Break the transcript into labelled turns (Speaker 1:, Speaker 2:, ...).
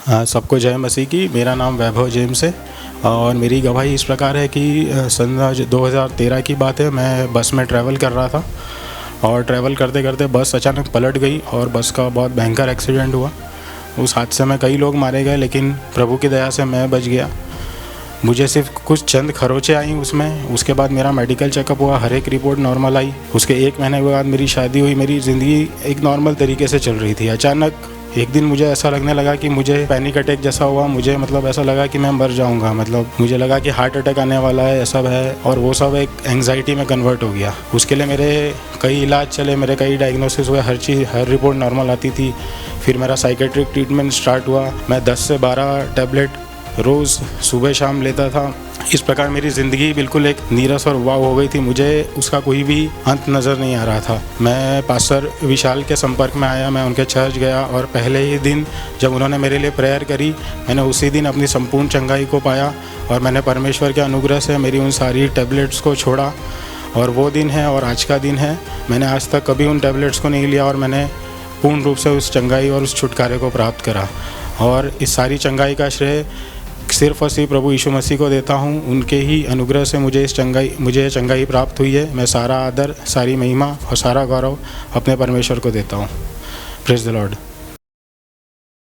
Speaker 1: हाँ, सबको जय मसीह की। मेरा नाम वैभव जेम्स है और मेरी गवाही इस प्रकार है कि सन 2013 की बात है। मैं बस में ट्रैवल कर रहा था और ट्रैवल करते करते बस अचानक पलट गई और बस का बहुत भयंकर एक्सीडेंट हुआ। उस हादसे में कई लोग मारे गए, लेकिन प्रभु की दया से मैं बच गया। मुझे सिर्फ कुछ चंद खरोंचें आई उसमें। उसके बाद मेरा मेडिकल चेकअप हुआ, हर एक रिपोर्ट नॉर्मल आई। उसके 1 महीने के बाद मेरी शादी हुई। मेरी ज़िंदगी एक नॉर्मल तरीके से चल रही थी। अचानक एक दिन मुझे ऐसा लगने लगा कि मुझे पैनिक अटैक जैसा हुआ। मुझे ऐसा लगा कि मैं मर जाऊंगा। मुझे लगा कि हार्ट अटैक आने वाला है, ऐसा है। और वो सब एक एंग्जाइटी में कन्वर्ट हो गया। उसके लिए मेरे कई इलाज चले, मेरे कई डायग्नोसिस हुए, हर रिपोर्ट नॉर्मल आती थी। फिर मेरा साइकेट्रिक ट्रीटमेंट स्टार्ट हुआ। मैं 10 से 12 टैबलेट रोज़ सुबह शाम लेता था। इस प्रकार मेरी ज़िंदगी बिल्कुल एक नीरस और वाव हो गई थी। मुझे उसका कोई भी अंत नज़र नहीं आ रहा था। मैं पास्टर विशाल के संपर्क में आया, मैं उनके चर्च गया और पहले ही दिन जब उन्होंने मेरे लिए प्रेयर करी, मैंने उसी दिन अपनी संपूर्ण चंगाई को पाया और मैंने परमेश्वर के अनुग्रह से मेरी उन सारी टैबलेट्स को छोड़ा। और वो दिन है और आज का दिन है। मैंने आज तक कभी उन टैबलेट्स को नहीं लिया और मैंने पूर्ण रूप से उस चंगाई और उस छुटकारे को प्राप्त करा। और इस सारी चंगाई का श्रेय सिर्फ और सिर्फ प्रभु यीशु मसीह को देता हूँ। उनके ही अनुग्रह से मुझे चंगाई प्राप्त हुई है। मैं सारा आदर, सारी महिमा और सारा गौरव अपने परमेश्वर को देता हूँ। Praise the Lord.